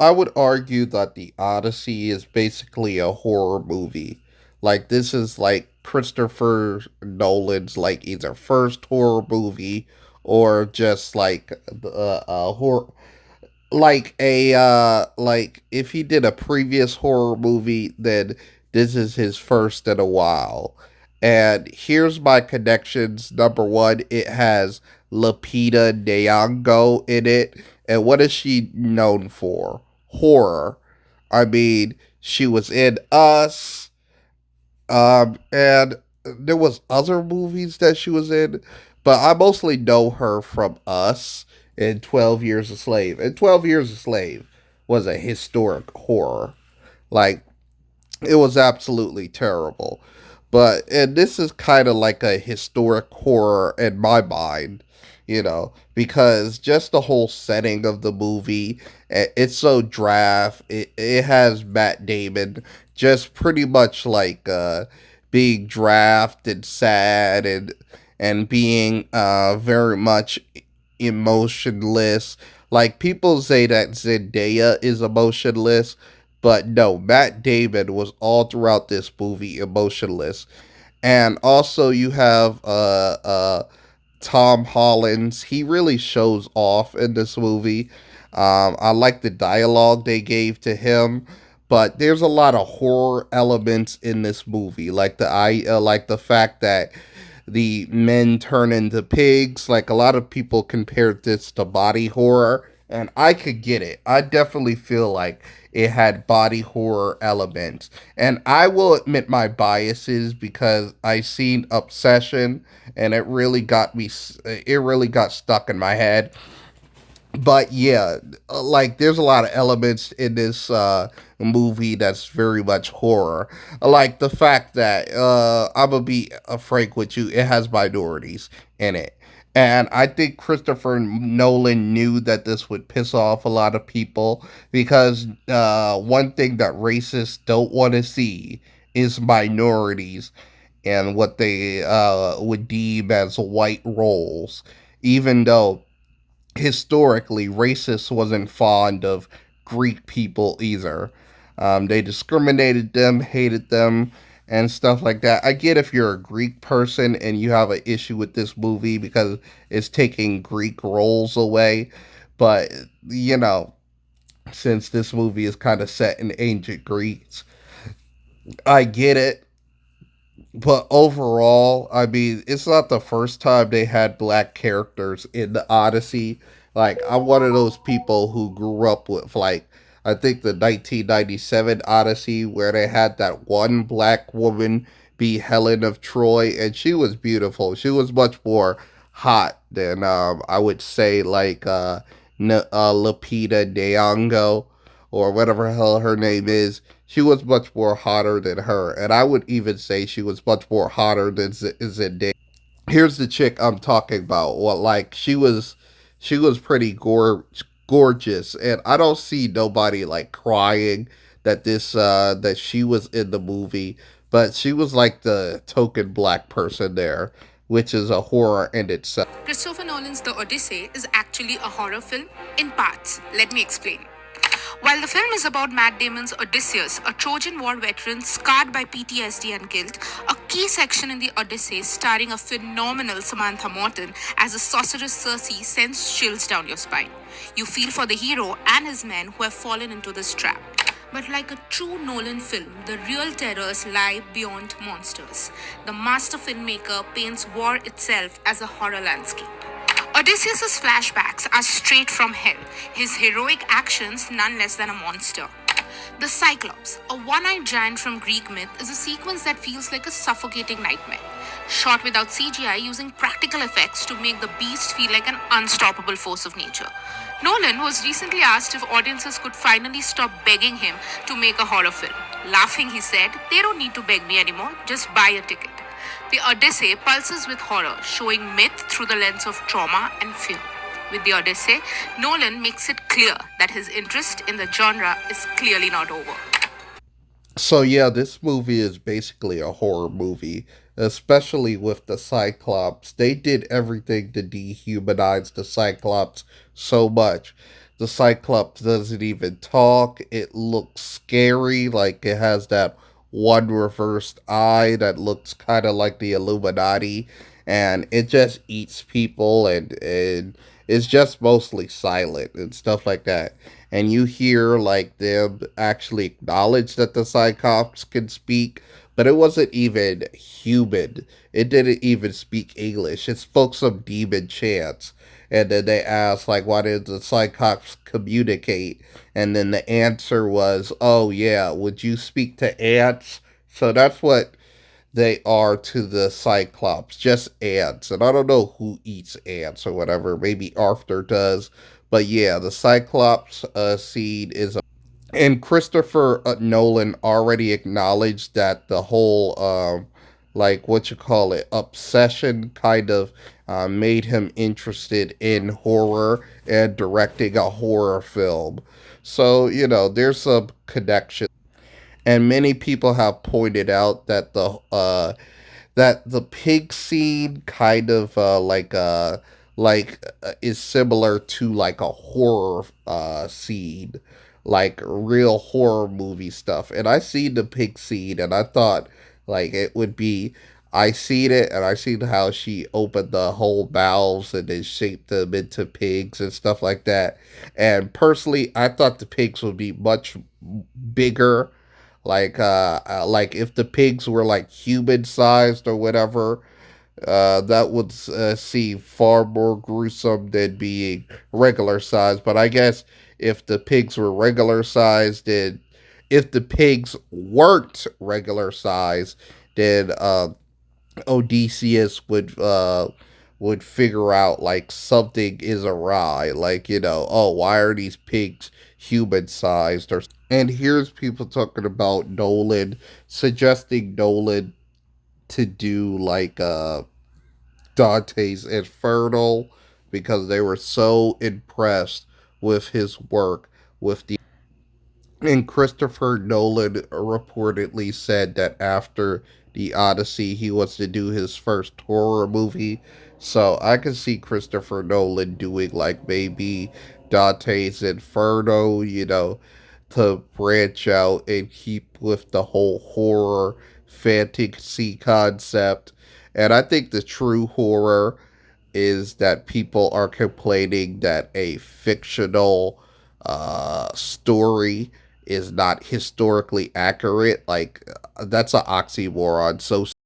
I would argue that the Odyssey is basically a horror movie. Like this is like Christopher Nolan's like either first horror movie or just like a horror like if he did a previous horror movie, then this is his first in a while. And here's my connections. Number one, it has Lupita Nyong'o in it, and what is she known for? Horror. I mean, she was in Us, and there was other movies that she was in, but I mostly know her from Us and 12 Years a Slave. And 12 Years a Slave was a historic horror. Like, it was absolutely terrible. But, and this is kind of like a historic horror in my mind, because just the whole setting of the movie, it's so draft. It has Matt Damon just pretty much like being drafted, sad, and being very much emotionless. Like people say that Zendaya is emotionless, but no, Matt Damon was all throughout this movie emotionless. And also you have Tom Hollands. He really shows off in this movie. I like the dialogue they gave to him, but there's a lot of horror elements in this movie, like like the fact that the men turn into pigs. Like a lot of people compared this to body horror, and I could get it. I definitely feel like it had body horror elements. And I will admit my biases because I seen Obsession and it really got stuck in my head. But yeah, like there's a lot of elements in this movie that's very much horror. Like the fact that I'm gonna be frank with you, it has minorities in it. And I think Christopher Nolan knew that this would piss off a lot of people because one thing that racists don't want to see is minorities and what they would deem as white roles, even though historically, racists wasn't fond of Greek people either. They discriminated them, hated them, and stuff like that. I get if you're a Greek person and you have an issue with this movie because it's taking Greek roles away, but you know, since this movie is kind of set in ancient Greece, I get it. But overall, I mean, it's not the first time they had black characters in the Odyssey. Like, I'm one of those people who grew up with, like, I think the 1997 Odyssey, where they had that one black woman be Helen of Troy, and she was beautiful. She was much more hot than, I would say, like, Lupita Nyong'o, or whatever the hell her name is. She was much more hotter than her, and I would even say she was much more hotter than Zendaya. Here's the chick I'm talking about. Well, like she was pretty gorgeous, and I don't see nobody like crying that that she was in the movie, but she was like the token black person there, which is a horror in itself. Christopher Nolan's The Odyssey is actually a horror film in parts. Let me explain. While the film is about Matt Damon's Odysseus, a Trojan War veteran scarred by PTSD and guilt, a key section in the Odyssey starring a phenomenal Samantha Morton as a sorceress Circe sends chills down your spine. You feel for the hero and his men who have fallen into this trap. But like a true Nolan film, the real terrors lie beyond monsters. The master filmmaker paints war itself as a horror landscape. Odysseus' flashbacks are straight from hell, his heroic actions none less than a monster. The Cyclops, a one eyed giant from Greek myth, is a sequence that feels like a suffocating nightmare. Shot without CGI using practical effects to make the beast feel like an unstoppable force of nature. Nolan was recently asked if audiences could finally stop begging him to make a horror film. Laughing, he said, "They don't need to beg me anymore, just buy a ticket." The Odyssey pulses with horror, showing myth through the lens of trauma and fear. With the Odyssey, Nolan makes it clear that his interest in the genre is clearly not over. So yeah, this movie is basically a horror movie, especially with the Cyclops. They did everything to dehumanize the Cyclops so much. The Cyclops doesn't even talk. It looks scary, like it has that one reversed eye that looks kind of like the Illuminati, and it just eats people, and it's just mostly silent and stuff like that. And you hear like them actually acknowledge that the Cyclops can speak, but it wasn't even human. It didn't even speak English. It spoke some demon chants. And then they asked, like, why did the Cyclops communicate? And then the answer was, oh, yeah, would you speak to ants? So that's what they are to the Cyclops, just ants. And I don't know who eats ants or whatever. Maybe Arthur does. But yeah, the Cyclops seed is and Christopher Nolan already acknowledged that the whole like what you call it obsession kind of made him interested in horror and directing a horror film. So you know there's some connection there, and many people have pointed out that the pig scene kind of is similar to like a horror scene, like real horror movie stuff. And I seen the pig scene and I thought like it would be, I seen it and I seen how she opened the whole bowels and then shaped them into pigs and stuff like that. And personally I thought the pigs would be much bigger, like if the pigs were like human sized or whatever, that would seem far more gruesome than being regular sized. But I guess if the pigs were regular sized, then if the pigs weren't regular sized, then Odysseus would figure out like something is awry, like you know, oh, why are these pigs human sized? Or and here's people talking about Nolan suggesting Nolan to do like Dante's Inferno because they were so impressed with his work with the, and Christopher Nolan reportedly said that after the Odyssey, he wants to do his first horror movie. So I can see Christopher Nolan doing like maybe Dante's Inferno, you know, to branch out and keep with the whole horror fantasy concept. And I think the true horror is that people are complaining that a fictional story is not historically accurate. Like, that's an oxymoron. So